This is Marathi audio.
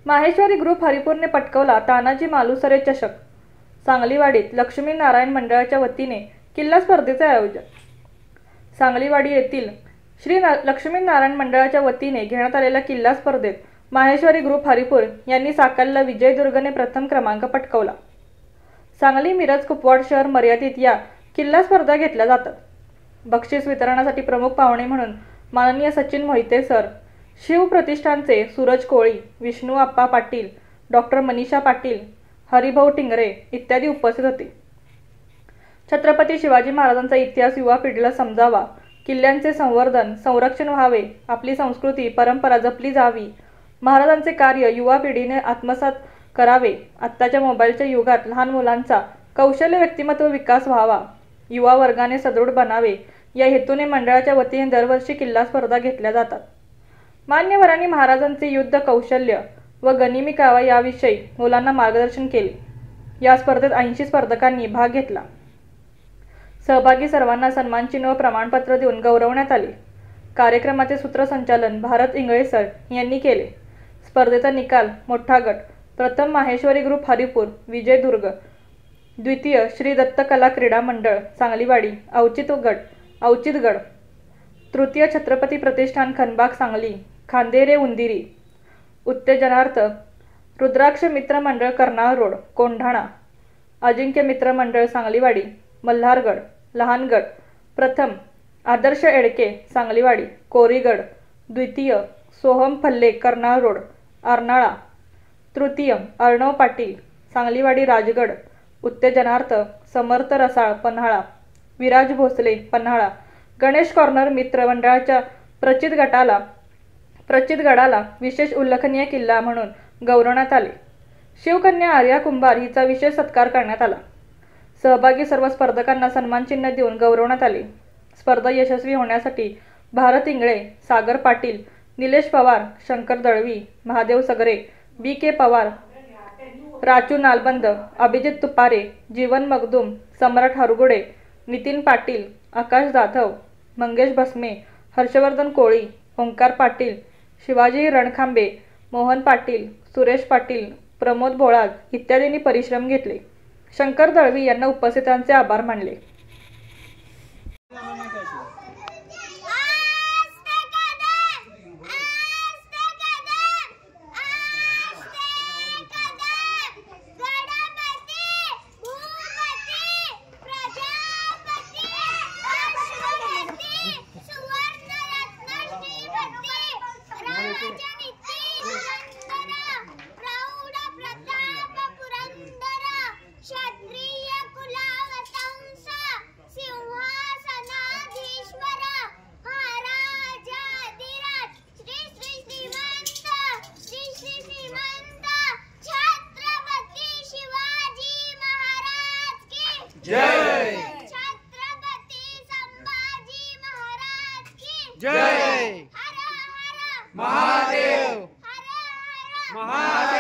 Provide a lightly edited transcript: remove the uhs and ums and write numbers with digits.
माहेश्वरी ग्रुप हरिपूरने पटकावला तानाजी मालुसरे चषक। सांगलीवाडीत लक्ष्मीनारायण मंडळाच्या वतीने किल्ला स्पर्धेचे आयोजन। सांगलीवाडी येथील श्री लक्ष्मीनारायण मंडळाच्या वतीने घेण्यात आलेल्या किल्ला स्पर्धेत माहेश्वरी ग्रुप हरिपूर यांनी साकलला विजयदुर्गने प्रथम क्रमांक पटकावला। सांगली मिरज कुपवाड शहर मर्यादित या किल्ला स्पर्धा घेतल्या जातात। बक्षीस वितरणासाठी प्रमुख पाहुणे म्हणून माननीय सचिन मोहिते सर, शिव प्रतिष्ठानचे सूरज कोळी, विष्णू आप्पा पाटील, डॉक्टर मनीषा पाटील, हरिभाऊ टिंगरे इत्यादी उपस्थित होते। छत्रपती शिवाजी महाराजांचा इतिहास युवा पिढीला समजावा, किल्ल्यांचे संवर्धन संरक्षण व्हावे, आपली संस्कृती परंपरा जपली जावी, महाराजांचे कार्य युवा पिढीने आत्मसात करावे, आत्ताच्या मोबाईलच्या युगात लहान मुलांचा कौशल्य व्यक्तिमत्व विकास व्हावा, युवा वर्गाने सदृढ बनावे या हेतूने मंडळाच्या वतीने दरवर्षी किल्ला स्पर्धा घेतल्या जातात। मान्यवरांनी महाराजांचे युद्ध कौशल्य व गनिमी कावा याविषयी मुलांना मार्गदर्शन केले। या स्पर्धेत 80 स्पर्धकांनी भाग घेतला। सहभागी सर्वांना सन्मानचिन्ह व प्रमाणपत्र देऊन गौरवण्यात आले। कार्यक्रमाचे सूत्रसंचालन भारत इंगळे सर यांनी केले। स्पर्धेचा निकाल मोठा गट, प्रथम माहेश्वरी ग्रुप हरिपूर विजयदुर्ग, द्वितीय श्री दत्त कला क्रीडा मंडळ सांगलीवाडी औचितगड, तृतीय छत्रपती प्रतिष्ठान खनबाग सांगली खांदेरे उंदिरी, उत्तेजनार्थ रुद्राक्ष मित्र मंडळ कर्नाळ रोड कोंढाणा, अजिंक्य मित्र मंडळ सांगलीवाडी मल्हारगड लहानगड, प्रथम आदर्श एडके सांगलीवाडी कोरीगड, द्वितीय सोहम फल्ले कर्नाळ रोड अर्नाळा, तृतीय अर्णव पाटील सांगलीवाडी राजगड, उत्तेजनार्थ समर्थ रसाळ पन्हाळा, विराज भोसले पन्हाळा, गणेश कॉर्नर मित्र मंडळाच्या प्रचित गडाला विशेष उल्लेखनीय किल्ला म्हणून गौरवण्यात आले। शिवकन्या आर्या कुंभार हिचा विशेष सत्कार करण्यात आला। सहभागी सर्व स्पर्धकांना सन्मानचिन्ह देऊन गौरवण्यात आले। स्पर्धा यशस्वी होण्यासाठी भारत इंगळे, सागर पाटील, निलेश पवार, शंकर दळवी, महादेव सगरे, बी के पवार, राचू नालबंद, अभिजित तुपारे, जीवन मगदूम, सम्राट हरगुडे, नितीन पाटील, आकाश जाधव, मंगेश भस्मे, हर्षवर्धन कोळी, ओंकार पाटील, शिवाजी रणखांबे, मोहन पाटील, सुरेश पाटील, प्रमोद भोळाग इत्यादींनी परिश्रम घेतले। शंकर दळवी यांना उपस्थितांचे आभार मानले। जय छत्रपती संभाजी महाराज की जय। हर हर महादेव, हर हर महादेव।